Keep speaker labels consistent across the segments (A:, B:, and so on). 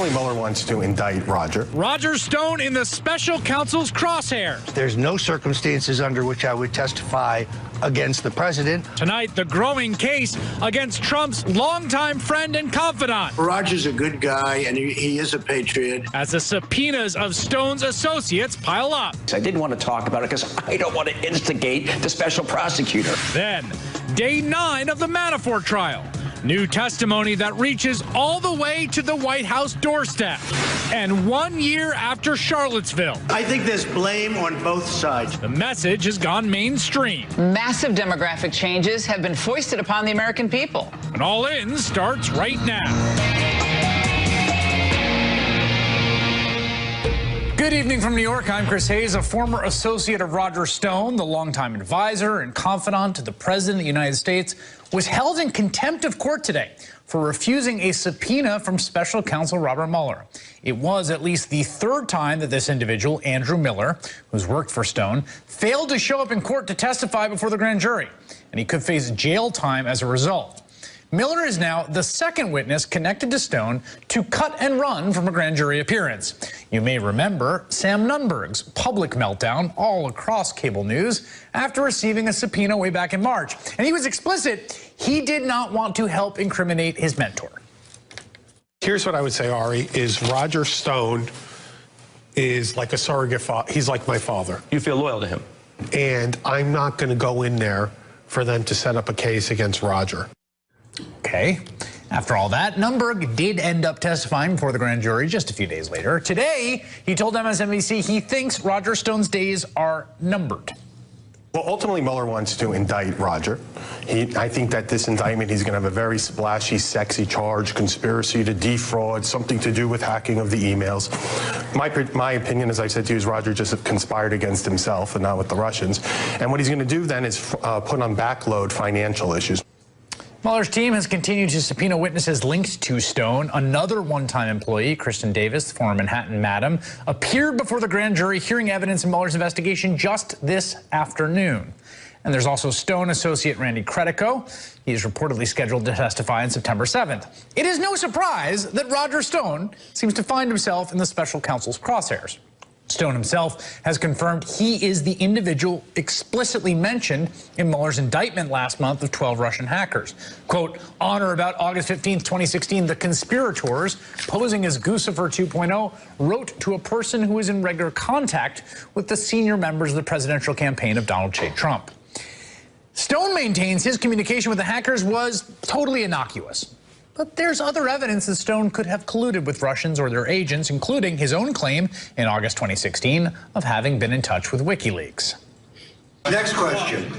A: ultimately, Mueller wants to indict Roger.
B: Roger Stone in the special counsel's crosshairs.
C: There's no circumstances under which I would testify against the president.
B: Tonight, the growing case against Trump's longtime friend and confidant.
D: Roger's a good guy, and he is a patriot.
B: As the subpoenas of Stone's associates pile up.
E: I didn't want to talk about it because I don't want to instigate the special prosecutor.
B: Then, day 9 of the Manafort trial. New testimony that reaches all the way to the White House doorstep. And 1 year after Charlottesville.
D: I think there's blame on both sides.
B: The message has gone mainstream.
F: Massive demographic changes have been foisted upon the American people.
B: And All In starts right now. Good evening from New York. I'm Chris Hayes, a former associate of Roger Stone, the longtime advisor and confidant to the President of the United States, was held in contempt of court today for refusing a subpoena from special counsel Robert Mueller. It was at least the third time that this individual, Andrew Miller, who's worked for Stone, failed to show up in court to testify before the grand jury, and he could face jail time as a result. Miller is now the second witness connected to Stone to cut and run from a grand jury appearance. You may remember Sam Nunberg's public meltdown all across cable news after receiving a subpoena way back in March. And he was explicit he did not want to help incriminate his mentor.
A: Here's what I would say, Ari, is Roger Stone is like a surrogate father. He's like my father.
E: You feel loyal to him?
A: And I'm not going to go in there for them to set up a case against Roger.
B: Okay. After all that, Nunberg did end up testifying before the grand jury just a few days later. Today, he told Msnbc he thinks Roger Stone's days are numbered.
A: Well, ultimately, Mueller wants to indict Roger. I think that this indictment, he's going to have a very splashy, sexy charge, conspiracy to defraud, something to do with hacking of the emails. My opinion, as I said to you, is Roger just conspired against himself and not with the Russians. And what he's going to do then is put on backload financial issues.
B: Mueller's team has continued to subpoena witnesses linked to Stone. Another one-time employee, Kristen Davis, the former Manhattan Madam, appeared before the grand jury hearing evidence in Mueller's investigation just this afternoon. And there's also Stone associate Randy Credico. He is reportedly scheduled to testify on September 7th. It is no surprise that Roger Stone seems to find himself in the special counsel's crosshairs. Stone himself has confirmed he is the individual explicitly mentioned in Mueller's indictment last month of 12 Russian hackers. Quote, on or about August 15th, 2016, the conspirators, posing as Guccifer 2.0, wrote to a person who was in regular contact with the senior members of the presidential campaign of Donald J. Trump. Stone maintains his communication with the hackers was totally innocuous. But there's other evidence that Stone could have colluded with Russians or their agents, including his own claim in August 2016 of having been in touch with Wikileaks.
D: Next question.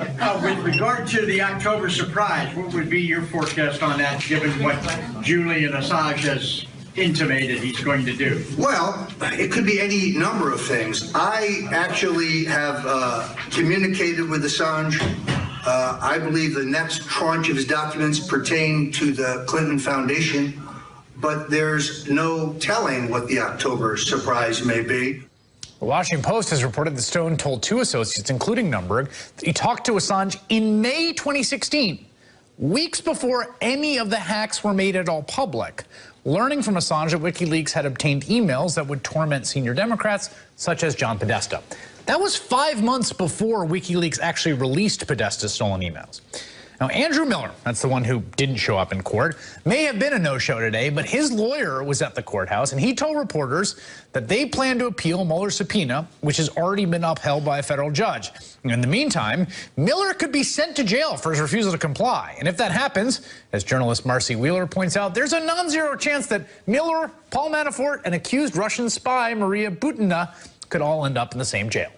G: With regard to the October surprise, what would be your forecast on that, given what Julian Assange has intimated he's going to do?
D: Well, it could be any number of things. I actually have communicated with Assange. I believe the next tranche of his documents pertain to the Clinton Foundation, but there's no telling what the October surprise may be.
B: The Washington Post has reported that Stone told two associates, including Nunberg, that he talked to Assange in May 2016, weeks before any of the hacks were made at all public, learning from Assange that WikiLeaks had obtained emails that would torment senior Democrats, such as John Podesta. That was 5 months before WikiLeaks actually released Podesta's stolen emails. Now, Andrew Miller, that's the one who didn't show up in court, may have been a no-show today, but his lawyer was at the courthouse, and he told reporters that they plan to appeal Mueller's subpoena, which has already been upheld by a federal judge. In the meantime, Miller could be sent to jail for his refusal to comply. And if that happens, as journalist Marcy Wheeler points out, there's a non-zero chance that Miller, Paul Manafort, and accused Russian spy Maria Butina could all end up in the same jail.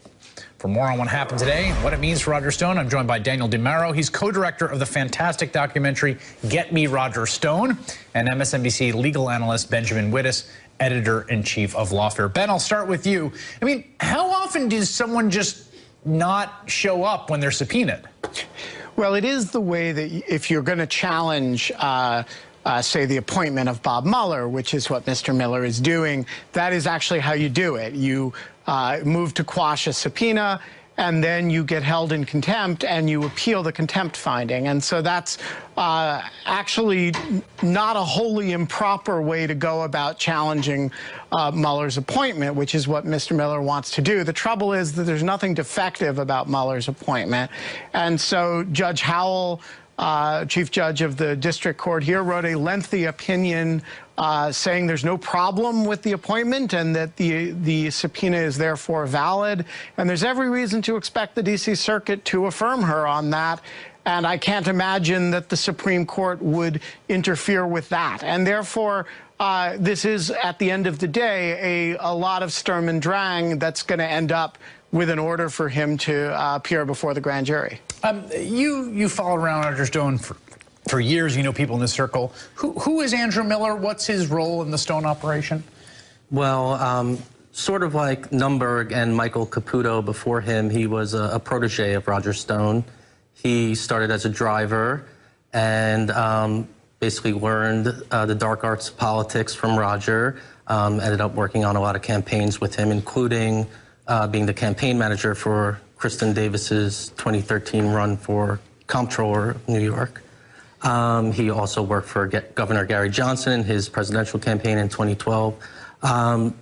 B: For more on what happened today and what it means for Roger Stone, I'm joined by Daniel DiMauro. He's co-director of the fantastic documentary Get Me Roger Stone, and MSNBC legal analyst Benjamin Wittes, editor-in-chief of Lawfare. Ben, I'll start with you. I mean, how often does someone just not show up when they're subpoenaed?
H: Well, it is the way that if you're going to challenge say the appointment of Bob Mueller, which is what Mr. Miller is doing, that is actually how you do it. You move to quash a subpoena, and then you get held in contempt and you appeal the contempt finding. And so that's actually not a wholly improper way to go about challenging Mueller's appointment, which is what Mr. Miller wants to do. The trouble is that there's nothing defective about Mueller's appointment. And so Judge Howell, Chief Judge of the District Court here, wrote a lengthy opinion saying there's no problem with the appointment and that the subpoena is therefore valid. And there's every reason to expect the D.C. Circuit to affirm her on that. And I can't imagine that the Supreme Court would interfere with that. And therefore, this is, at the end of the day, a lot of Sturm und Drang that's going to end up with an order for him to appear before the grand jury.
B: You followed around Roger Stone for years. You know people in this circle. Who is Andrew Miller? What's his role in the Stone operation?
I: Well, sort of like Nunberg and Michael Caputo before him, he was a protege of Roger Stone. He started as a driver and basically learned the dark arts of politics from Roger, ended up working on a lot of campaigns with him, including being the campaign manager for Kristen Davis's 2013 run for comptroller of New York. He also worked for Governor Gary Johnson in his presidential campaign in 2012.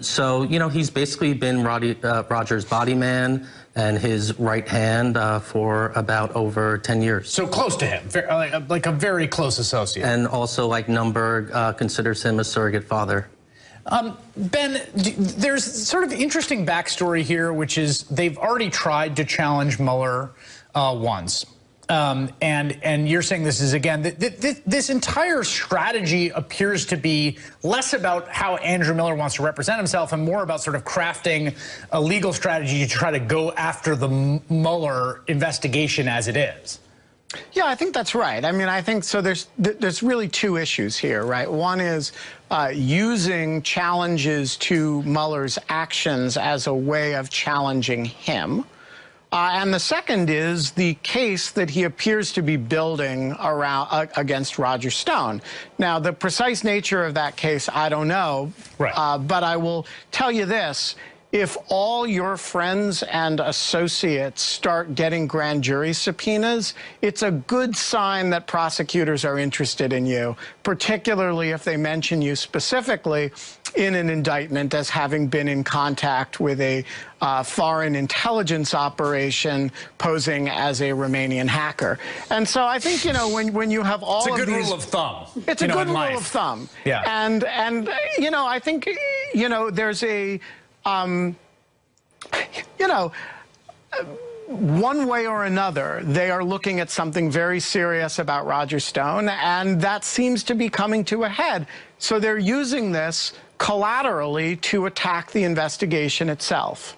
I: So, you know, he's basically been Roger's body man and his right hand for about over 10 years.
B: So close to him, like a very close associate.
I: And also, like Nunberg, considers him a surrogate father.
B: Ben, there's sort of interesting backstory here, which is they've already tried to challenge Mueller once. And you're saying this is, again, this entire strategy appears to be less about how Andrew Miller wants to represent himself and more about sort of crafting a legal strategy to try to go after the Mueller investigation as it is.
H: Yeah, I think that's right. I mean, I think so. There's really two issues here, right? One is using challenges to Mueller's actions as a way of challenging him. And the second is the case that he appears to be building around against Roger Stone. Now, the precise nature of that case, I don't know. Right. But I will tell you this. If all your friends and associates start getting grand jury subpoenas, it's a good sign that prosecutors are interested in you, particularly if they mention you specifically in an indictment as having been in contact with a foreign intelligence operation posing as a Romanian hacker. And so I think, you know, when you have all of these...
B: It's a good rule of thumb.
H: It's a good rule of thumb.
B: Yeah.
H: And you know, I think, you know, there's a... you know, one way or another, they are looking at something very serious about Roger Stone, and that seems to be coming to a head. So they're using this collaterally to attack the investigation itself.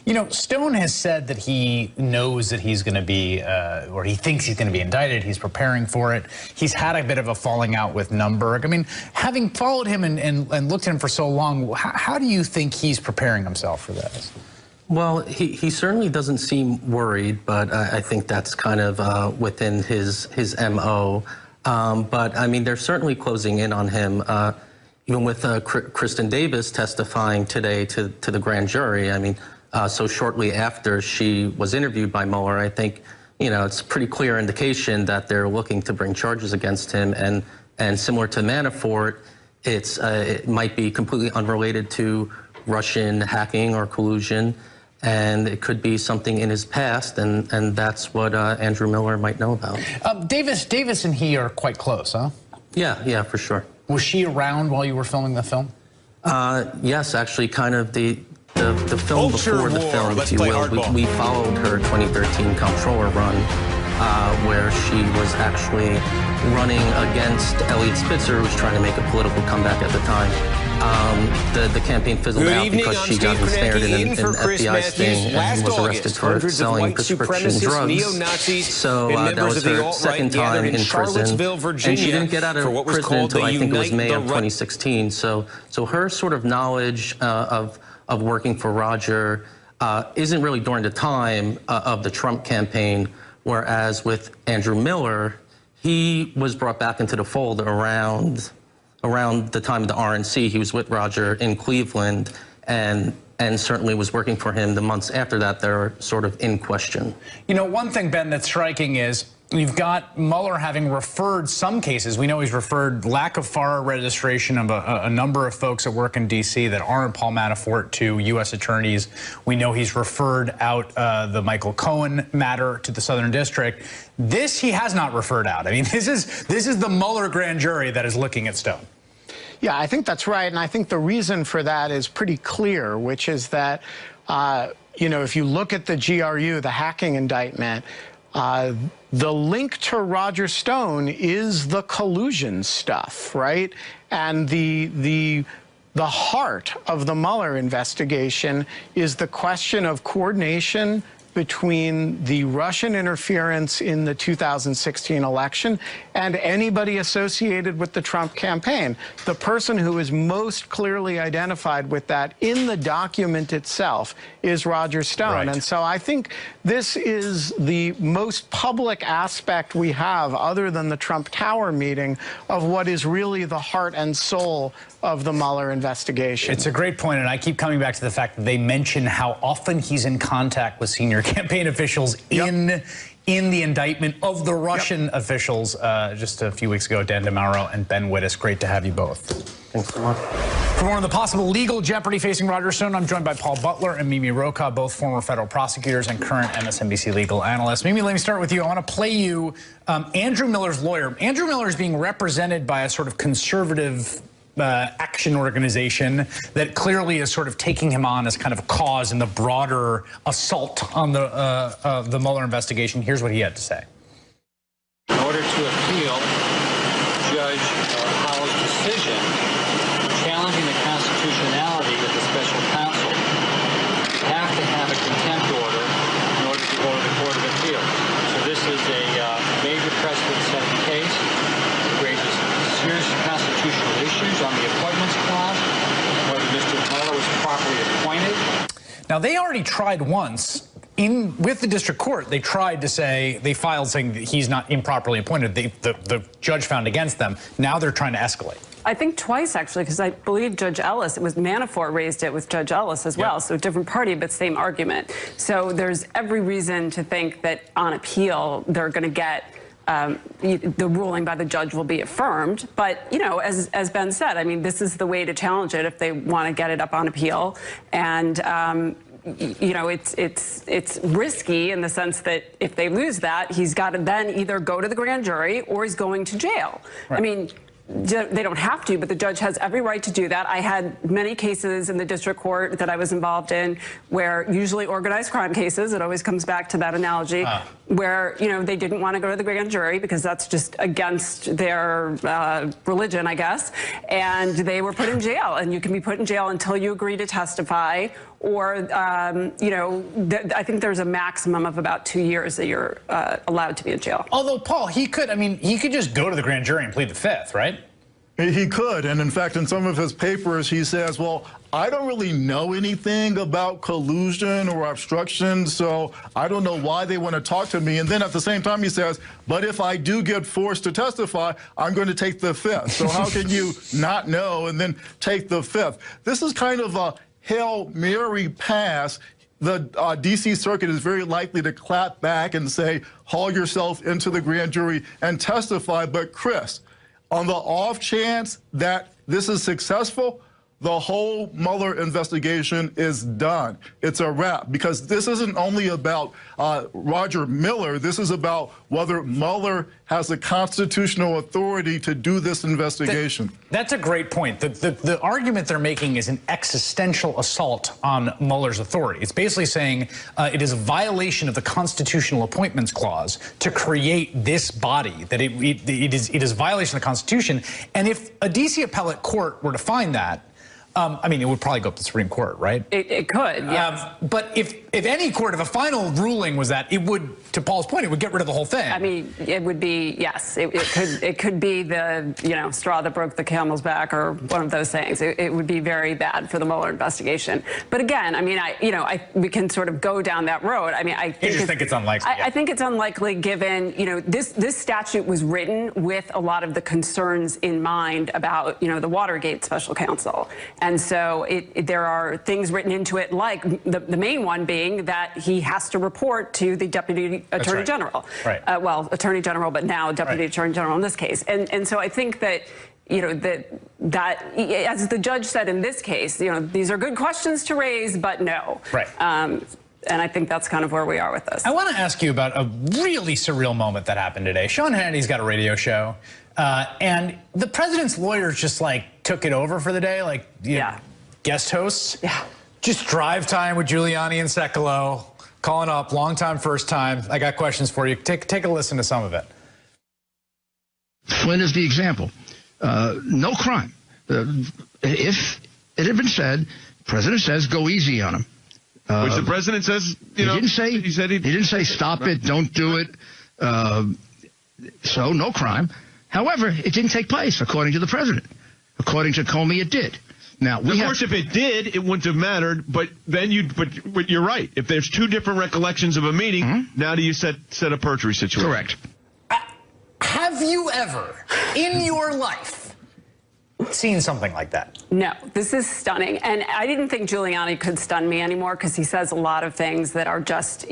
B: You know, Stone has said that he knows that he's going to be, or he thinks he's going to be indicted. He's preparing for it. He's had a bit of a falling out with Nunberg. I mean, having followed him and looked at him for so long, how do you think he's preparing himself for this?
I: Well, he certainly doesn't seem worried, but I think that's kind of within his MO. But, I mean, they're certainly closing in on him. Even with Kristen Davis testifying today to the grand jury, I mean, so shortly after she was interviewed by Mueller, I think, you know, it's a pretty clear indication that they're looking to bring charges against him. And similar to Manafort, it might be completely unrelated to Russian hacking or collusion. And it could be something in his past, and that's what Andrew Miller might know about.
B: Davis and he are quite close, huh?
I: Yeah, for sure.
B: Was she around while you were filming the film?
I: Yes, actually, kind of the film before the film, if you will. We followed her 2013 comptroller run, where she was actually running against Elliot Spitzer, who was trying to make a political comeback at the time. The campaign fizzled out because she got ensnared in an FBI sting and was arrested for selling prescription drugs. So that was her second time in prison, and she didn't get out of prison until I think it was May of 2016. So her sort of knowledge of working for Roger isn't really during the time of the Trump campaign, whereas with Andrew Miller, he was brought back into the fold around the time of the RNC. He was with Roger in Cleveland, and and certainly was working for him the months after that, they're sort of in question.
B: You know, one thing, Ben, that's striking is you've got Mueller having referred some cases. We know he's referred lack of FAR registration of a number of folks that work in D.C. that aren't Paul Manafort to U.S. attorneys. We know he's referred out the Michael Cohen matter to the Southern District. This he has not referred out. I mean, this is the Mueller grand jury that is looking at Stone.
H: Yeah, I think that's right, and I think the reason for that is pretty clear, which is that, you know, if you look at the GRU, the hacking indictment, the link to Roger Stone is the collusion stuff, right? And the heart of the Mueller investigation is the question of coordination between the Russian interference in the 2016 election and anybody associated with the Trump campaign. The person who is most clearly identified with that in the document itself is Roger Stone. Right. And so I think this is the most public aspect we have, other than the Trump Tower meeting, of what is really the heart and soul of the Mueller investigation.
B: It's a great point, and I keep coming back to the fact that they mention how often he's in contact with senior campaign officials in the indictment of the Russian officials just a few weeks ago. Dan DeMauro and Ben Wittes, great to have you both.
I: Thanks so much.
B: For more on the possible legal jeopardy facing Roger Stone, I'm joined by Paul Butler and Mimi Rocha, both former federal prosecutors and current MSNBC legal analysts. Mimi, let me start with you. I want to play you Andrew Miller's lawyer. Andrew Miller is being represented by a sort of conservative action organization that clearly is sort of taking him on as kind of a cause in the broader assault on the Mueller investigation. Here's what he had to say.
J: In order to appeal Judge Howell's decision challenging the constitutionality of the special counsel, you have to have a contempt order in order to go to the Court of Appeals. So this is a major precedent-setting case. It raises serious constitutional issues on the appointments clause, whether Mr. Mueller was properly appointed.
B: Now, they already tried once with the district court. They tried to say, they filed saying that he's not improperly appointed. The judge found against them. Now they're trying to escalate.
K: I think twice, actually, because I believe Judge Ellis, it was Manafort raised it with Judge Ellis as well. So different party, but same argument. So there's every reason to think that on appeal, they're going to get the ruling by the judge will be affirmed. But, you know, as Ben said, I mean, this is the way to challenge it if they want to get it up on appeal. And, you know, it's risky in the sense that if they lose that, he's got to then either go to the grand jury or he's going to jail. Right. I mean, they don't have to, but the judge has every right to do that. I had many cases in the district court that I was involved in where usually organized crime cases, it always comes back to that analogy, where, you know, they didn't want to go to the grand jury because that's just against their religion, I guess, and they were put in jail. And you can be put in jail until you agree to testify, or, you know, I think there's a maximum of about 2 years that you're allowed to be in jail.
B: Although, Paul, he could just go to the grand jury and plead the fifth, right?
L: He could, and in fact, in some of his papers, he says, well, I don't really know anything about collusion or obstruction, so I don't know why they want to talk to me. And then at the same time, he says, but if I do get forced to testify, I'm going to take the fifth. So how can you not know and then take the fifth? This is kind of a Hail Mary pass. The D.C. Circuit is very likely to clap back and say, haul yourself into the grand jury and testify. But Chris, on the off chance that this is successful, the whole Mueller investigation is done. It's a wrap, because this isn't only about Roger Miller. This is about whether Mueller has the constitutional authority to do this investigation.
B: That's a great point. The argument they're making is an existential assault on Mueller's authority. It's basically saying it is a violation of the constitutional appointments clause to create this body, that it is a violation of the Constitution. And if a D.C. appellate court were to find that, I mean, it would probably go up to the Supreme Court, right?
K: It could, yes.
B: But if if any court, if a final ruling was that, it would, to Paul's point, it would get rid of the whole thing.
K: I mean, it would be, yes, it could be the, straw that broke the camel's back, or one of those things. It would be very bad for the Mueller investigation. But again, I mean, we can sort of go down that road. I mean, I think it's
B: unlikely.
K: I think it's unlikely, given, this statute was written with a lot of the concerns in mind about, the Watergate special counsel. And so there are things written into it, like the main one being that he has to report to the Deputy Attorney General.
B: Right.
K: Well, Attorney General, but now Deputy Attorney General in this case. And so I think that, that as the judge said in this case, these are good questions to raise, but no.
B: Right.
K: And I think that's kind of where we are with this.
B: I want to ask you about a really surreal moment that happened today. Sean Hannity's got a radio show, and the president's lawyers just took it over for the day, guest hosts.
K: Yeah.
B: Just drive time with Giuliani and Sekulow, calling up, long time, first time. I got questions for you. Take a listen to some of it.
M: Flynn is the example. No crime. If it had been said, the president says, go easy on him.
N: Which the president says,
M: he didn't say stop it, don't do it. So no crime. However, it didn't take place, according to the president. According to Comey, it did. Now,
N: of course, if it did, it wouldn't have mattered. But then but you're right. If there's two different recollections of a meeting, now do you set a perjury situation?
M: Correct.
B: Have you ever, in your life, seen something like that?
K: No, this is stunning. And I didn't think Giuliani could stun me anymore, because he says a lot of things that are just,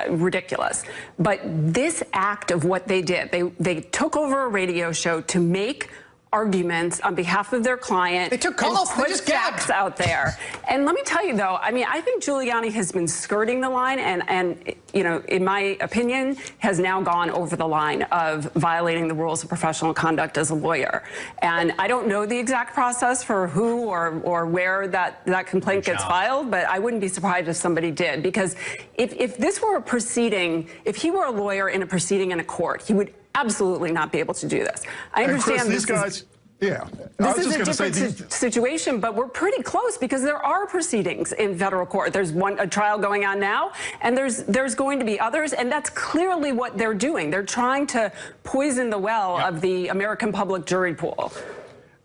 K: ridiculous. But this act of what they did, they took over a radio show to make arguments on behalf of their client.
B: They took calls.
K: They just facts out there. And let me tell you, though, I mean, I think Giuliani has been skirting the line, and in my opinion, has now gone over the line of violating the rules of professional conduct as a lawyer. And I don't know the exact process for who or where that complaint gets filed, but I wouldn't be surprised if somebody did, because if this were a proceeding, if he were a lawyer in a proceeding in a court, he would absolutely not be able to do this. I understand
L: Chris, these guys. Yeah.
K: This is a different situation, but we're pretty close, because there are proceedings in federal court. There's a trial going on now, and there's going to be others, and that's clearly what they're doing. They're trying to poison the well of the American public jury pool.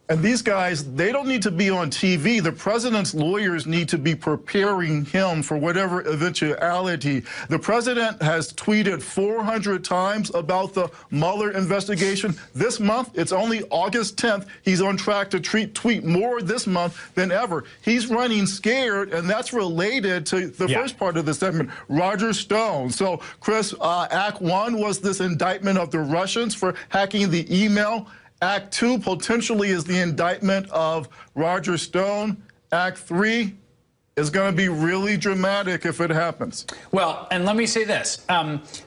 L: And these guys, they don't need to be on TV. The president's lawyers need to be preparing him for whatever eventuality. The president has tweeted 400 times about the Mueller investigation. This month, it's only August 10th. He's on track to tweet more this month than ever. He's running scared, and that's related to the first part of the segment, Roger Stone. So, Chris, Act 1 was this indictment of the Russians for hacking the email. Act 2 potentially is the indictment of Roger Stone. Act 3 is going to be really dramatic if it happens.
B: Well, and let me say this.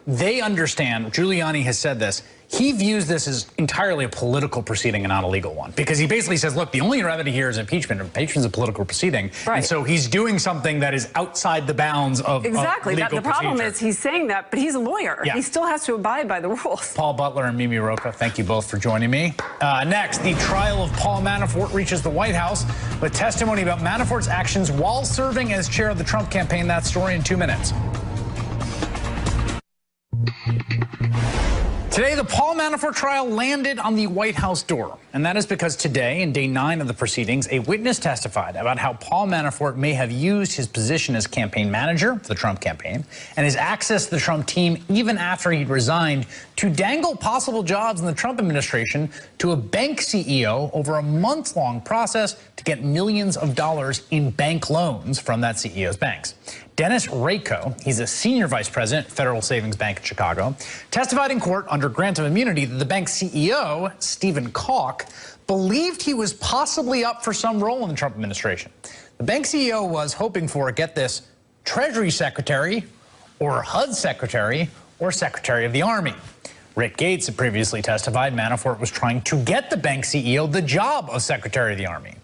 B: They understand, Giuliani has said this, he views this as entirely a political proceeding and not a legal one, because he basically says, look, the only remedy here is impeachment. Impeachment is a political proceeding.
K: Right.
B: And so he's doing something that is outside the bounds of legal
K: The problem is he's saying that, but he's a lawyer.
B: Yeah.
K: He still has to abide by the rules.
B: Paul Butler and Mimi Rocca, thank you both for joining me. Next, the trial of Paul Manafort reaches the White House with testimony about Manafort's actions while serving as chair of the Trump campaign. That story in 2 minutes. Today, the Paul Manafort trial landed on the White House door. And that is because today, in day 9 of the proceedings, a witness testified about how Paul Manafort may have used his position as campaign manager for the Trump campaign and his access to the Trump team even after he'd resigned to dangle possible jobs in the Trump administration to a bank CEO over a month-long process to get millions of dollars in bank loans from that CEO's banks. Dennis Rayco, he's a senior vice president, Federal Savings Bank in Chicago, testified in court under grant of immunity that the bank's CEO, Stephen Calk, believed he was possibly up for some role in the Trump administration. The bank CEO was hoping for, get this, Treasury Secretary or HUD Secretary or Secretary of the Army. Rick Gates had previously testified Manafort was trying to get the bank CEO the job of Secretary of the Army.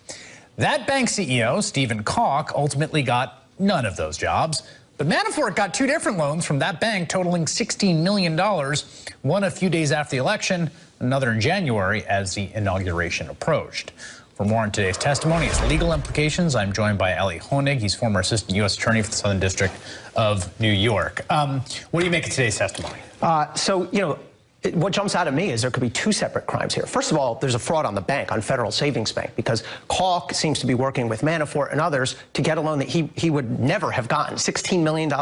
B: That bank CEO, Stephen Calk, ultimately got none of those jobs. But Manafort got 2 different loans from that bank totaling $16 million, one a few days after the election, another in January as the inauguration approached. For more on today's testimony, its legal implications, I'm joined by Ali Honig. He's former assistant U.S. attorney for the Southern District of New York. What do you make of today's testimony?
O: What jumps out at me is there could be two separate crimes here. First of all, there's a fraud on the bank, on Federal Savings Bank, because Kalk seems to be working with Manafort and others to get a loan that he would never have gotten. $16 million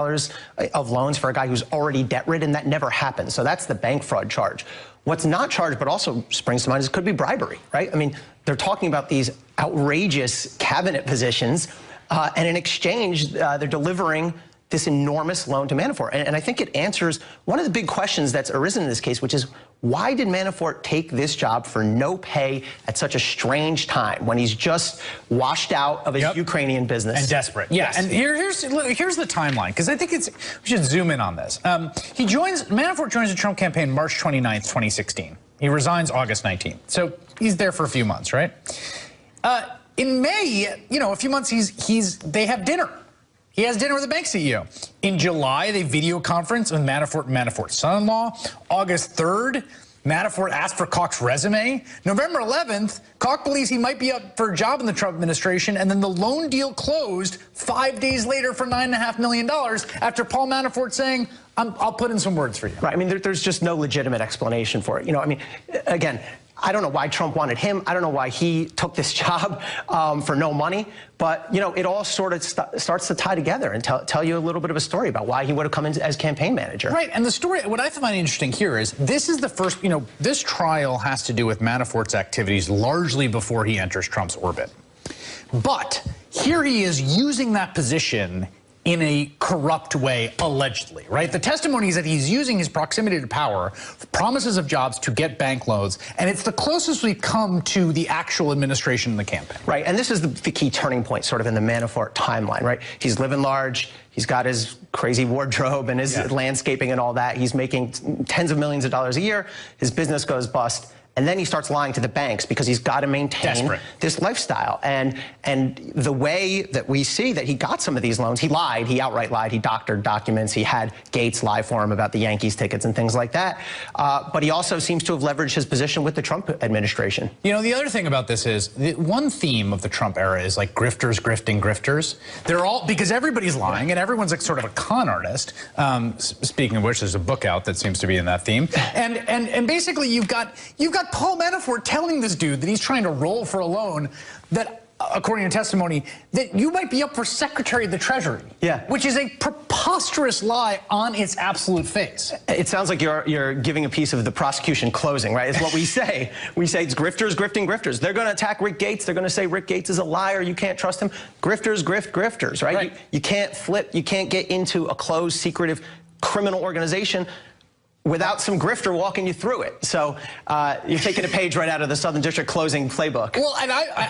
O: of loans for a guy who's already debt-ridden. That never happened. So that's the bank fraud charge. What's not charged, but also springs to mind, is it could be bribery, right? I mean, they're talking about these outrageous cabinet positions, and in exchange, they're delivering this enormous loan to Manafort. And I think it answers one of the big questions that's arisen in this case, which is, why did Manafort take this job for no pay at such a strange time when he's just washed out of his Ukrainian business?
B: And desperate. Yeah. And here's the timeline, because I think we should zoom in on this. Manafort joins the Trump campaign March 29th, 2016. He resigns August 19th. So he's there for a few months, right? In May, a few months, they have dinner. He has dinner with the bank CEO. In July, they video conference with Manafort and Manafort's son-in-law. August 3rd, Manafort asked for Kalk's resume. November 11th, Kalk believes he might be up for a job in the Trump administration, and then the loan deal closed 5 days later for $9.5 million after Paul Manafort saying, I'll put in some words for you.
O: Right. I mean, there's just no legitimate explanation for it. I mean, again, I don't know why Trump wanted him. I don't know why he took this job for no money. But, it all sort of starts to tie together and tell you a little bit of a story about why he would have come in as campaign manager.
B: Right. And the story, what I find interesting here is this is the first, this trial has to do with Manafort's activities largely before he enters Trump's orbit. But here he is using that position in a corrupt way, allegedly, right? The testimony is that he's using his proximity to power, promises of jobs to get bank loans, and it's the closest we've come to the actual administration and the campaign.
O: Right, and this is the key turning point sort of in the Manafort timeline, right? He's living large, he's got his crazy wardrobe and his landscaping and all that. He's making tens of millions of dollars a year. His business goes bust. And then he starts lying to the banks because he's got to maintain this lifestyle. And the way that we see that he got some of these loans, he lied, he outright lied, he doctored documents, he had Gates lie for him about the Yankees tickets and things like that. But he also seems to have leveraged his position with the Trump administration.
B: The other thing about this is, one theme of the Trump era is like grifters, grifting grifters. They're all, because everybody's lying and everyone's like sort of a con artist. Speaking of which, there's a book out that seems to be in that theme. And basically you've got Paul Manafort telling this dude that he's trying to roll for a loan that, according to testimony, that you might be up for Secretary of the Treasury. Yeah. Which is a preposterous lie on its absolute face.
O: It sounds like you're giving a piece of the prosecution closing, right? It's what we say. We say it's grifters, grifting grifters. They're going to attack Rick Gates. They're going to say Rick Gates is a liar. You can't trust him. Grifters, grifters, right? You can't flip. You can't get into a closed, secretive criminal organization without some grifter walking you through it. So you're taking a page right out of the Southern District closing playbook.
B: Well, and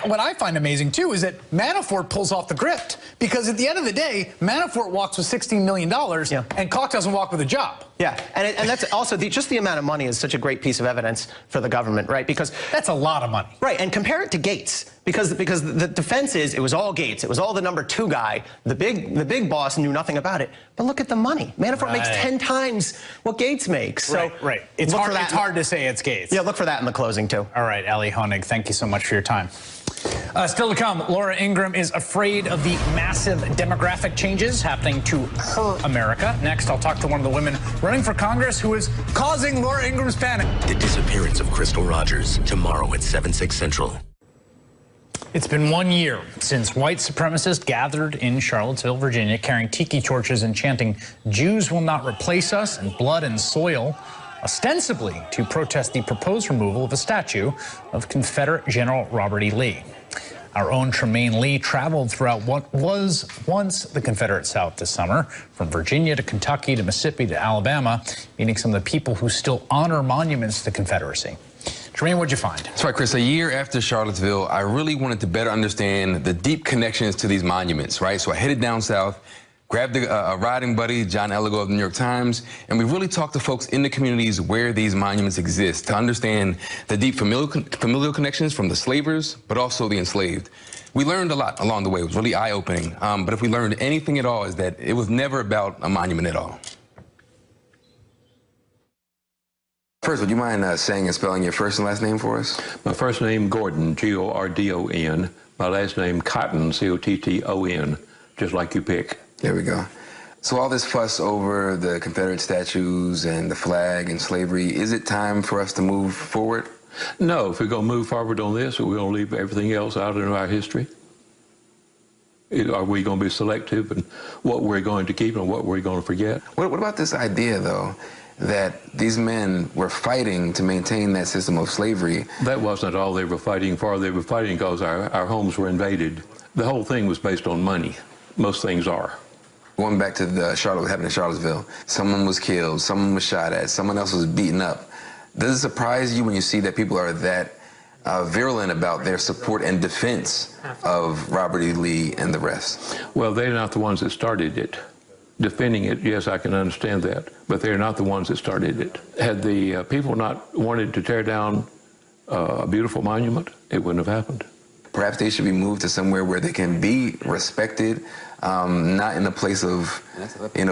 B: what I find amazing, too, is that Manafort pulls off the grift. Because at the end of the day, Manafort walks with $16 million, and Kalk doesn't walk with a job.
O: Yeah, and that's also, just the amount of money is such a great piece of evidence for the government, right? Because
B: that's a lot of money.
O: Right, and compare it to Gates. Because the defense is it was all Gates. It was all the number 2 guy. The big boss knew nothing about it. But look at the money. Manafort makes 10 times what Gates makes. So
B: right. It's hard to say it's Gates.
O: Yeah, look for that in the closing, too.
B: All right, Ali Honig, thank you so much for your time. Still to come, Laura Ingraham is afraid of the massive demographic changes happening to her America. Next, I'll talk to one of the women running for Congress who is causing Laura Ingraham's panic.
P: The disappearance of Crystal Rogers, tomorrow at 7, 6 Central.
B: It's been 1 year since white supremacists gathered in Charlottesville, Virginia, carrying tiki torches and chanting, "Jews will not replace us," and "blood and soil," ostensibly to protest the proposed removal of a statue of Confederate General Robert E. Lee. Our own Tremaine Lee traveled throughout what was once the Confederate South this summer, from Virginia to Kentucky to Mississippi to Alabama, meeting some of the people who still honor monuments to the Confederacy. Tremaine, what'd you find?
Q: That's right, Chris. A year after Charlottesville, I really wanted to better understand the deep connections to these monuments, right? So I headed down south, grabbed a riding buddy, John Elligo of the New York Times, and we really talked to folks in the communities where these monuments exist to understand the deep familial connections from the slavers, but also the enslaved. We learned a lot along the way. It was really eye-opening. But if we learned anything at all, is that it was never about a monument at all. First, would you mind saying and spelling your first and last name for us?
R: My first name, Gordon, Gordon. My last name, Cotton, Cotton, just like you pick.
Q: There we go. So all this fuss over the Confederate statues and the flag and slavery, is it time for us to move forward?
R: No, if we're going to move forward on this, we're going to leave everything else out in our history. Are we going to be selective in what we're going to keep and what we're going to forget?
Q: What about this idea, though, that these men were fighting to maintain that system of slavery?
R: That wasn't all they were fighting for. They were fighting because our homes were invaded. The whole thing was based on money. Most things are.
Q: Going back to what happened in Charlottesville, someone was killed, someone was shot at, someone else was beaten up. Does it surprise you when you see that people are that virulent about their support and defense of Robert E. Lee and the rest?
R: Well, they're not the ones that started it. Defending it, yes, I can understand that, but they're not the ones that started it. Had the people not wanted to tear down a beautiful monument, it wouldn't have happened.
Q: Perhaps they should be moved to somewhere where they can be respected, not in a place of,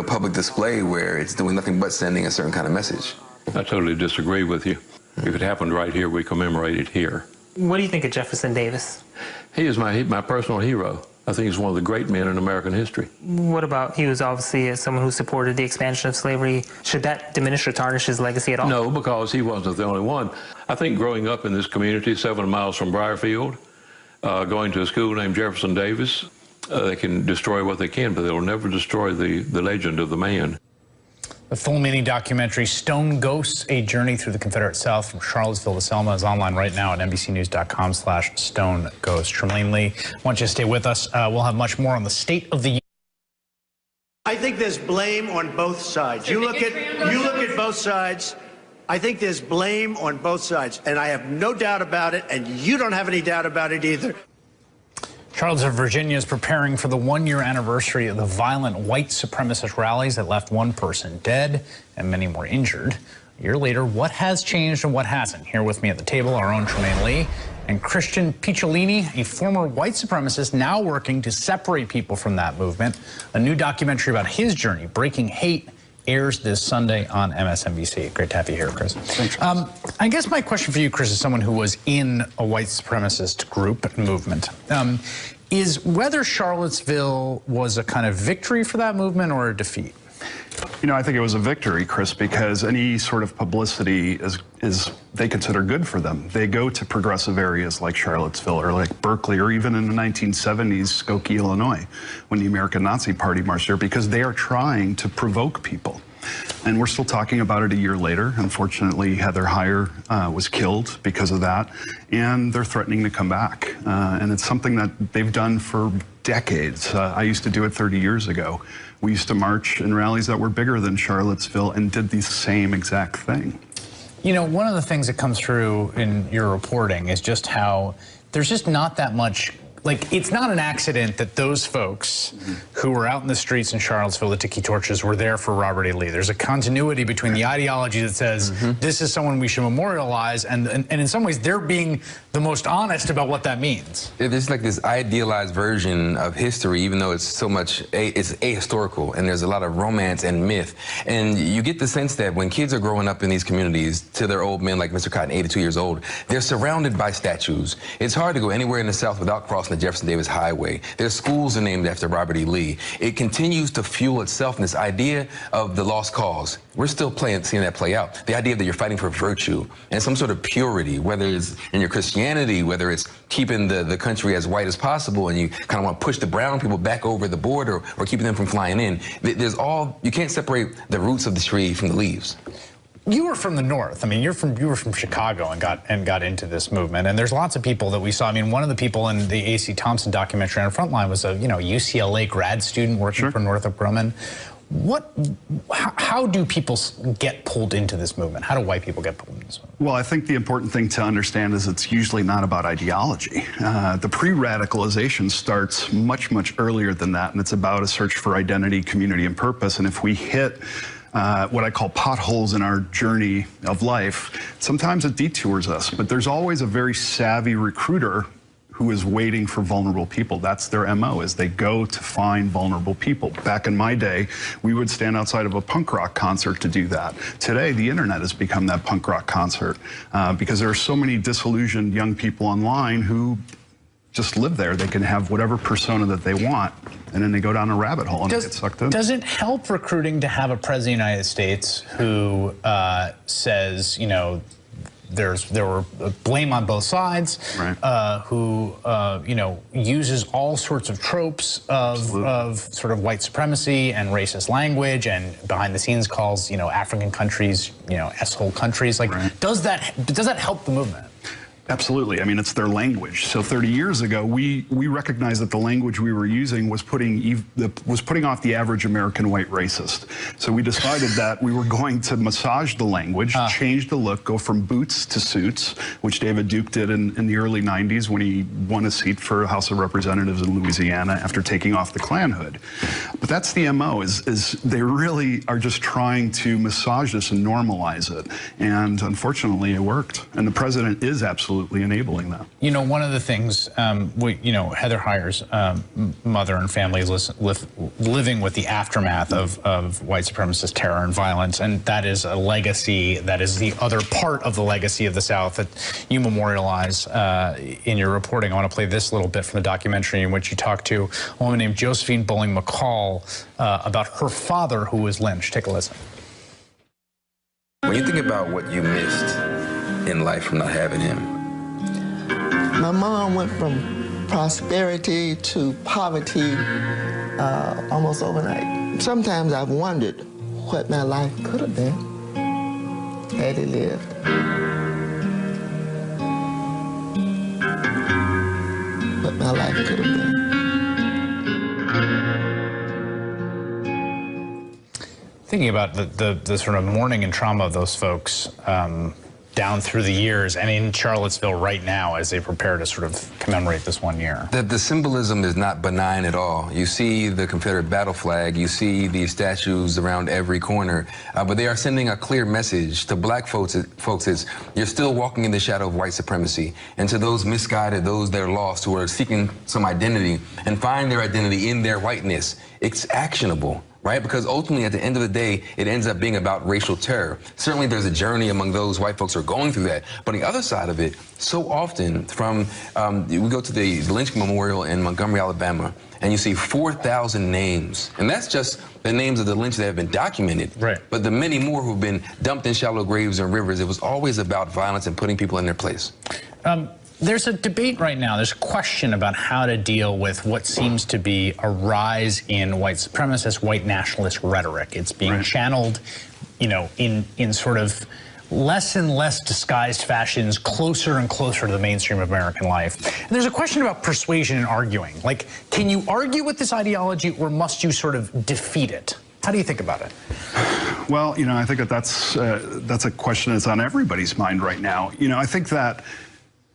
Q: public display where it's doing nothing but sending a certain kind of message.
R: I totally disagree with you. If it happened right here, we commemorate it here.
S: What do you think of Jefferson Davis?
R: He is my personal hero. I think he's one of the great men in American history.
S: What about, he was obviously someone who supported the expansion of slavery. Should that diminish or tarnish his legacy at all?
R: No, because he wasn't the only one. I think growing up in this community, 7 miles from Briarfield, going to a school named Jefferson Davis, they can destroy what they can, but they'll never destroy the legend of the man.
B: The full mini-documentary Stone Ghosts, A Journey Through the Confederate South from Charlottesville to Selma is online right now at NBCnews.com/StoneGhost. Tremaine Lee, why don't you stay with us? We'll have much more on the state of the union.
C: I think there's blame on both sides. You look at both sides. I think there's blame on both sides, and I have no doubt about it, and you don't have any doubt about it either.
B: Charlottesville, Virginia is preparing for the 1-year anniversary of the violent white supremacist rallies that left 1 person dead and many more injured. A year later, what has changed and what hasn't? Here with me at the table, our own Tremaine Lee and Christian Picciolini, a former white supremacist now working to separate people from that movement. A new documentary about his journey, Breaking Hate, airs this Sunday on Msnbc. Great to have you here, Chris.
T: Thanks.
B: I guess my question for you, Chris, is someone who was in a white supremacist group and movement. Is whether Charlottesville was a kind of victory for that movement or a defeat?
T: You know, I think it was a victory, Chris, because any sort of publicity is they consider good for them. They go to progressive areas like Charlottesville or like Berkeley or even in the 1970s, Skokie, Illinois, when the American Nazi Party marched there, because they are trying to provoke people. And we're still talking about it a year later. Unfortunately, Heather Heyer was killed because of that, and they're threatening to come back. And it's something that they've done for decades. I used to do it 30 years ago. We used to march in rallies that were bigger than Charlottesville and did the same exact thing.
B: You know, one of the things that comes through in your reporting is just how there's just not that much. Like, it's not an accident that those folks who were out in the streets in Charlottesville, the Tiki Torches, were there for Robert E. Lee. There's a continuity between the ideology that says this is someone we should memorialize, and in some ways they're being the most honest about what that means.
Q: There's like this idealized version of history, even though it's so much, it's ahistorical, and there's a lot of romance and myth. And you get the sense that when kids are growing up in these communities, to their old men like Mr. Cotton, 82 years old, they're surrounded by statues. It's hard to go anywhere in the South without crossing the Jefferson Davis Highway. Their schools are named after Robert E. Lee. It continues to fuel itself in this idea of the lost cause. We're still seeing that play out. The idea that you're fighting for virtue and some sort of purity, whether it's in your Christianity, whether it's keeping the country as white as possible, and you kind of want to push the brown people back over the border or keeping them from flying in. You can't separate the roots of the tree from the leaves.
B: You were from the North. I mean, you were from Chicago and got into this movement. And there's lots of people that we saw. I mean, one of the people in the A.C. Thompson documentary on Frontline was a UCLA grad student working for Northrop Grumman. How do people get pulled into this movement? How do white people get pulled into this movement?
T: Well, I think the important thing to understand is it's usually not about ideology. The pre-radicalization starts much, much earlier than that, and it's about a search for identity, community, and purpose. And if we hit what I call potholes in our journey of life, sometimes it detours us, but there's always a very savvy recruiter who is waiting for vulnerable people. That's their MO, is they go to find vulnerable people. Back in my day, we would stand outside of a punk rock concert to do that. Today, the internet has become that punk rock concert because there are so many disillusioned young people online who just live there. They can have whatever persona that they want, and then they go down a rabbit hole and get sucked in.
B: Does it help recruiting to have a president of the United States who says, you know, there were blame on both sides, right. Who you know, uses all sorts of tropes of sort of white supremacy and racist language, and behind the scenes calls, you know, African countries, you know, S-hole countries. Like, right. Does that help the movement?
T: Absolutely. I mean, it's their language. So 30 years ago, we recognized that the language we were using was putting off the average American white racist. So we decided that we were going to massage the language, change the look, go from boots to suits, which David Duke did in the early 90s when he won a seat for the House of Representatives in Louisiana after taking off the Klan hood. But that's the MO, is they really are just trying to massage this and normalize it. And unfortunately, it worked. And the president is absolutely enabling that.
B: You know, one of the things, you know, Heather Heyer's mother and family living with the aftermath of white supremacist terror and violence, and that is a legacy, that is the other part of the legacy of the South that you memorialize in your reporting. I want to play this little bit from the documentary in which you talk to a woman named Josephine Bowling McCall about her father who was lynched. Take a listen.
Q: When you think about what you missed in life from not having him,
U: my mom went from prosperity to poverty almost overnight. Sometimes I've wondered what my life could have been had he lived. What my life could have been.
B: Thinking about the sort of mourning and trauma of those folks down through the years, and in Charlottesville right now as they prepare to sort of commemorate this 1 year.
Q: The symbolism is not benign at all. You see the Confederate battle flag, you see these statues around every corner, but they are sending a clear message to black folks is you're still walking in the shadow of white supremacy. And to those misguided, those that are lost, who are seeking some identity and find their identity in their whiteness, it's actionable. Right? Because ultimately, at the end of the day, it ends up being about racial terror. Certainly, there's a journey among those white folks who are going through that. But on the other side of it, so often, we go to the Lynching Memorial in Montgomery, Alabama, and you see 4,000 names. And that's just the names of the lynch that have been documented. Right. But the many more who've been dumped in shallow graves and rivers, it was always about violence and putting people in their place.
B: There's a debate right now, there's a question about how to deal with what seems to be a rise in white supremacist, white nationalist rhetoric. It's being channeled, you know, in sort of less and less disguised fashions, closer and closer to the mainstream of American life. And there's a question about persuasion and arguing. Like, can you argue with this ideology, or must you sort of defeat it? How do you think about it?
T: Well, you know, I think that's a question that's on everybody's mind right now. You know, I think that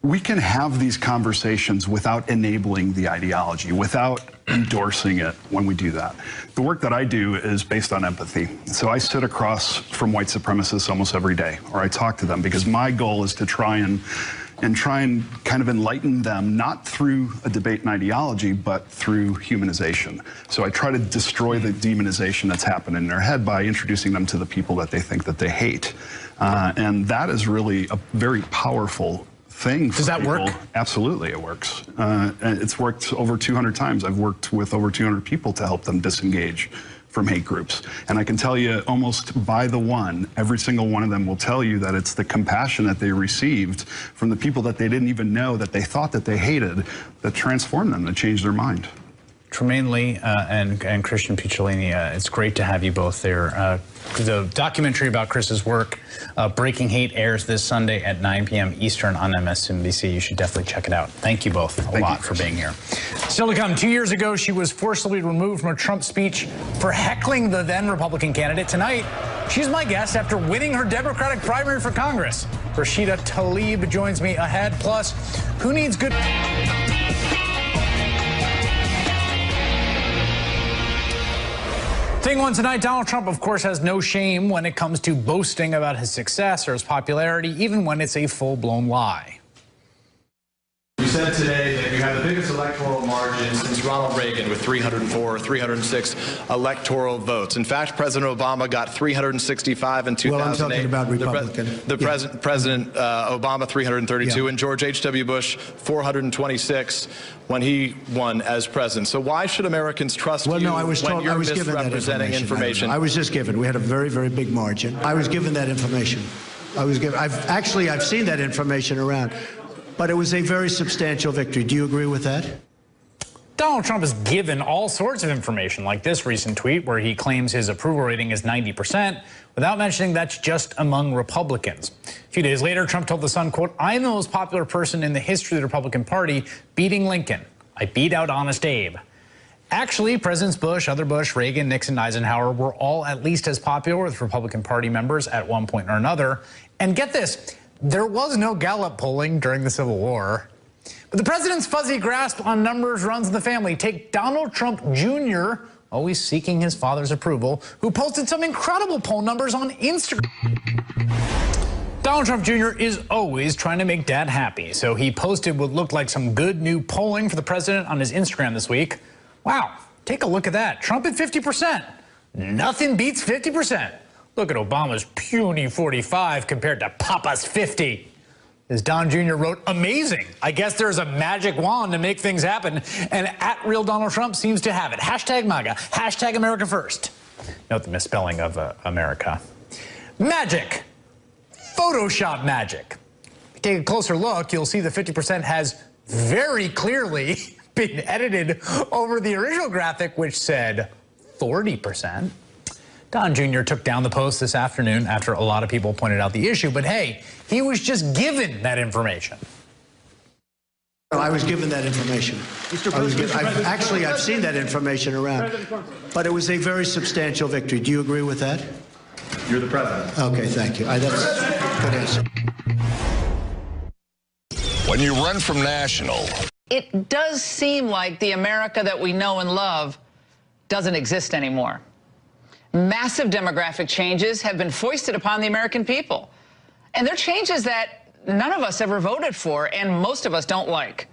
T: we can have these conversations without enabling the ideology, without endorsing it when we do that. The work that I do is based on empathy. So I sit across from white supremacists almost every day, or I talk to them, because my goal is to try and kind of enlighten them, not through a debate and ideology, but through humanization. So I try to destroy the demonization that's happened in their head by introducing them to the people that they think that they hate. And that is really a very powerful thing. Does that work? Absolutely, it works. It's worked over 200 times. I've worked with over 200 people to help them disengage from hate groups. And I can tell you, almost by the one, every single one of them will tell you that it's the compassion that they received from the people that they didn't even know, that they thought that they hated, that transformed them, that changed their mind.
B: Tremaine Lee and Christian Picciolini, it's great to have you both there. The documentary about Chris's work, Breaking Hate, airs this Sunday at 9 p.m. Eastern on Msnbc. You should definitely check it out. Thank you both a lot for being here. Still to come, 2 years ago, she was forcibly removed from a Trump speech for heckling the then Republican candidate. Tonight, she's my guest after winning her Democratic primary for Congress. Rasheda Talib joins me ahead. Plus, who needs good... Thing one tonight, Donald Trump, of course, has no shame when it comes to boasting about his success or his popularity, even when it's a full-blown lie.
F: said today that you had the biggest electoral margin since Ronald Reagan with 304 or 306 electoral votes. In fact, President Obama got 365 in 2008.
C: Well, I'm talking about Republican.
F: President Obama 332 and George H.W. Bush 426 when he won as president. So why should Americans trust you when you're misrepresenting information?
C: I was just given. We had a very, very big margin. I was given that information. I've seen that information around. But it was a very substantial victory. Do you agree with that?
B: Donald Trump is given all sorts of information, like this recent tweet where he claims his approval rating is 90%, without mentioning that's just among Republicans. A few days later, Trump told The Sun, quote, "I am the most popular person in the history of the Republican Party, beating Lincoln. I beat out Honest Abe." Actually, Presidents Bush, Reagan, Nixon, Eisenhower were all at least as popular with Republican Party members at one point or another. And get this, there was no Gallup polling during the Civil War. But the president's fuzzy grasp on numbers runs in the family. Take Donald Trump Jr., always seeking his father's approval, who posted some incredible poll numbers on Instagram. Donald Trump Jr. is always trying to make dad happy, so he posted what looked like some good new polling for the president on his Instagram this week. Wow, take a look at that. Trump at 50%. Nothing beats 50%. Look at Obama's puny 45 compared to Papa's 50. As Don Jr. wrote, amazing. I guess there's a magic wand to make things happen. And @Real Donald Trump seems to have it. Hashtag MAGA. Hashtag America First. Note the misspelling of America. Magic. Photoshop magic. If you take a closer look, you'll see the 50% has very clearly been edited over the original graphic, which said 40%. Don Jr. took down the post this afternoon after a lot of people pointed out the issue, but hey, he was just given that information.
C: I was given that information. I've seen that information around, but it was a very substantial victory. Do you agree with that?
F: You're the president.
C: Okay, thank you. That's a good answer.
V: When you run from national,
W: it does seem like the America that we know and love doesn't exist anymore. Massive demographic changes have been foisted upon the American people. And they're changes that none of us ever voted for and most of us don't like.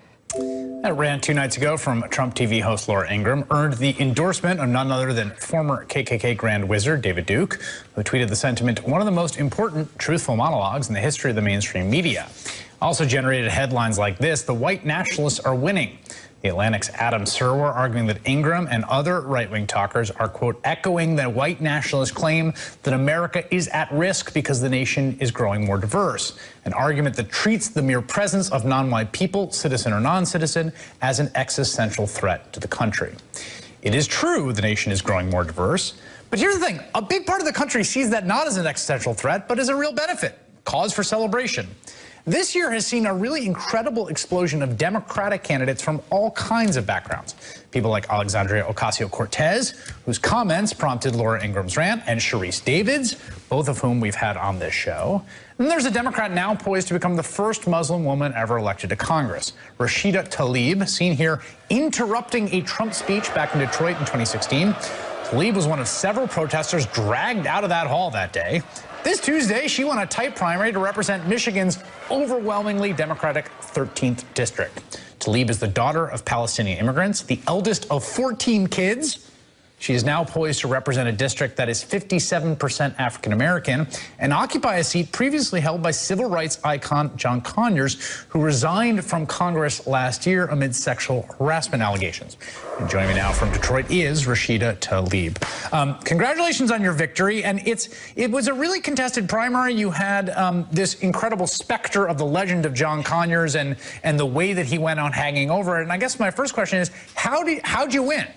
B: That rant 2 nights ago from Trump TV host Laura Ingraham earned the endorsement of none other than former KKK Grand Wizard David Duke, who tweeted the sentiment, "One of the most important truthful monologues in the history of the mainstream media." Also generated headlines like this: "The white nationalists are winning." The Atlantic's Adam Serwer arguing that Ingraham and other right-wing talkers are, quote, echoing the white nationalist claim that America is at risk because the nation is growing more diverse. An argument that treats the mere presence of non-white people, citizen or non-citizen, as an existential threat to the country. It is true the nation is growing more diverse, but here's the thing. A big part of the country sees that not as an existential threat, but as a real benefit, cause for celebration. This year has seen a really incredible explosion of Democratic candidates from all kinds of backgrounds. People like Alexandria Ocasio-Cortez, whose comments prompted Laura Ingraham's rant, and Sharice Davids, both of whom we've had on this show. And there's a Democrat now poised to become the first Muslim woman ever elected to Congress, Rasheda Talib, seen here interrupting a Trump speech back in Detroit in 2016. Talib was one of several protesters dragged out of that hall that day. This Tuesday, she won a tight primary to represent Michigan's overwhelmingly Democratic 13th district. Talib is the daughter of Palestinian immigrants, the eldest of 14 kids. She is now poised to represent a district that is 57% African American and occupy a seat previously held by civil rights icon John Conyers, who resigned from Congress last year amid sexual harassment allegations. And joining me now from Detroit is Rasheda Talib. Congratulations on your victory. And it was a really contested primary. You had this incredible specter of the legend of John Conyers and the way that he went on hanging over it. And I guess my first question is, how'd you win?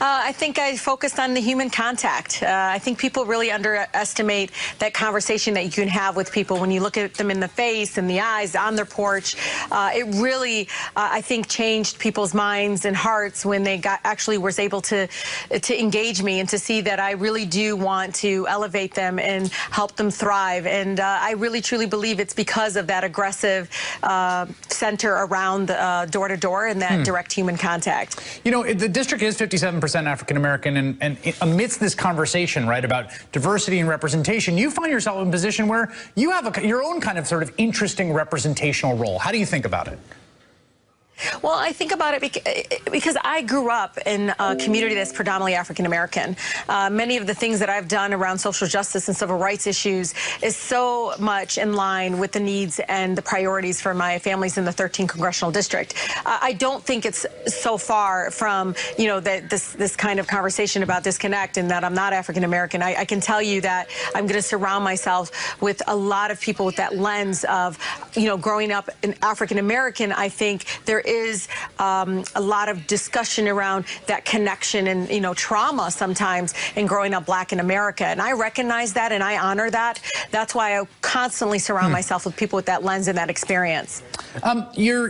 X: I think I focused on the human contact. I think people really underestimate that conversation that you can have with people when you look at them in the face, in the eyes, on their porch. It really, I think, changed people's minds and hearts when they actually was able to engage me and to see that I really do want to elevate them and help them thrive. And I really, truly believe it's because of that aggressive center around door to door and that direct human contact.
B: You know, the district is 57% 10% African American, and amidst this conversation, right, about diversity and representation, you find yourself in a position where you have your own kind of sort of interesting representational role. How do you think about it?
X: Well, I think about it because I grew up in a community that's predominantly African American. Many of the things that I've done around social justice and civil rights issues is so much in line with the needs and the priorities for my families in the 13th congressional district. I don't think it's so far from, you know, this kind of conversation about disconnect and that I'm not African American. I can tell you that I'm going to surround myself with a lot of people with that lens of, you know, growing up in African American. I think there is a lot of discussion around that connection and, you know, trauma sometimes in growing up Black in America. And I recognize that and I honor that. That's why I constantly surround myself with people with that lens and that experience. You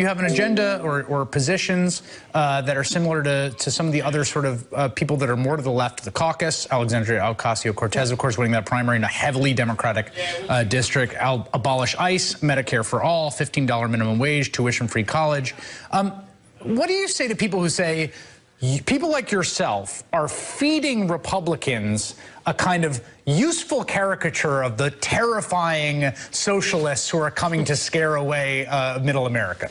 X: have an agenda or positions that are similar to some of the other sort of people that are more to the left of the caucus. Alexandria Ocasio-Cortez, of course, winning that primary in a heavily Democratic district. Abolish ICE, Medicare for all, $15 minimum wage, tuition-free college. What do you say to people who say people like yourself are feeding Republicans a kind of useful caricature of the terrifying socialists who are coming to scare away middle America?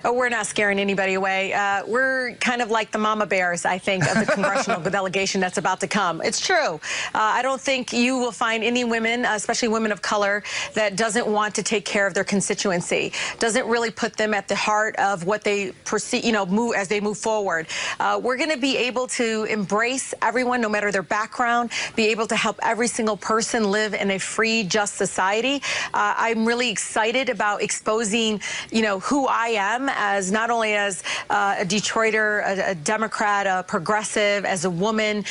X: Oh, we're not scaring anybody away. We're kind of like the mama bears, I think, of the congressional delegation that's about to come. It's true. I don't think you will find any women, especially women of color, that doesn't want to take care of their constituency, doesn't really put them at the heart of what they perceive, you know, as they move forward. We're going to be able to embrace everyone, no matter their background, be able to help every single person live in a free, just society. I'm really excited about exposing, you know, who I am as not only as a Detroiter, a Democrat, a progressive, as a woman,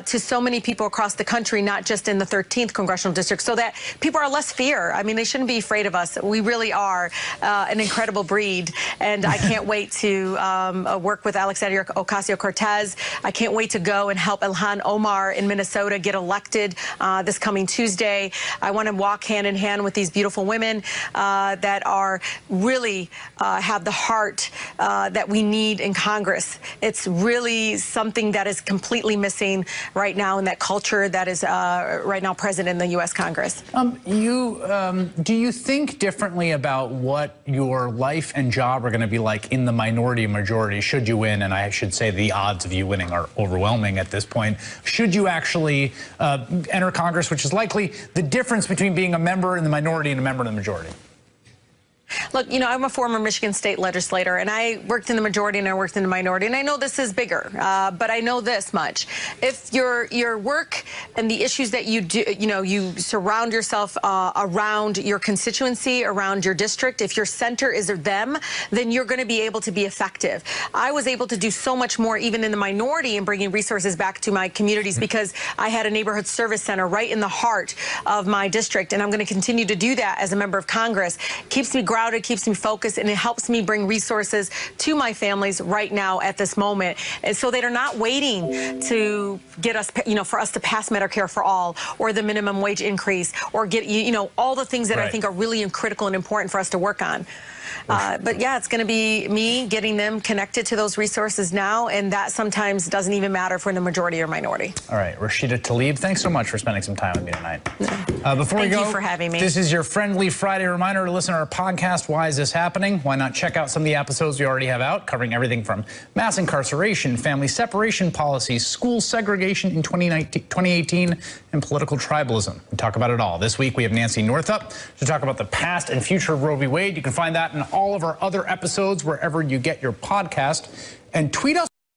X: to so many people across the country, not just in the 13th congressional district, so that people are less fear. I mean, they shouldn't be afraid of us. We really are an incredible breed, and I can't wait to work with Alexandria Ocasio-Cortez. I can't wait to go and help Ilhan Omar in Minnesota get elected this coming Tuesday. I want to walk hand in hand with these beautiful women that are really have the heart that we need in Congress. It's really something that is completely missing right now in that culture that is right now present in the U.S. Congress.
B: Do you think differently about what your life and job are going to be like in the minority and majority, should you win? And I should say the odds of you winning are overwhelming at this point. Should you actually enter Congress, which is likely, the difference between being a member in the minority and a member in the majority?
X: Look, you know, I'm a former Michigan state legislator, and I worked in the majority and I worked in the minority, and I know this is bigger, but I know this much. If your work and the issues that you do, you know, you surround yourself around your constituency, around your district, if your center is them, then you're going to be able to be effective. I was able to do so much more even in the minority in bringing resources back to my communities because I had a neighborhood service center right in the heart of my district, and I'm going to continue to do that as a member of Congress. Keeps me grounded, keeps me focused, and it helps me bring resources to my families right now at this moment. And so they are not waiting to get us, you know, for us to pass Medicare for all or the minimum wage increase or get, you know, all the things that I think are really critical and important for us to work on. But yeah, it's going to be me getting them connected to those resources now, and that sometimes doesn't even matter for the majority or minority.
B: All right, Rasheda Talib, thanks so much for spending some time with me tonight. Before we go,
X: thank you for having me.
B: This is your friendly Friday reminder to listen to our podcast, Why Is This Happening? Why not check out some of the episodes we already have out, covering everything from mass incarceration, family separation policies, school segregation in 2018, and political tribalism. We talk about it all. This week, we have Nancy Northup to talk about the past and future of Roe v. Wade. You can find that in all of our other episodes wherever you get your podcast, and tweet us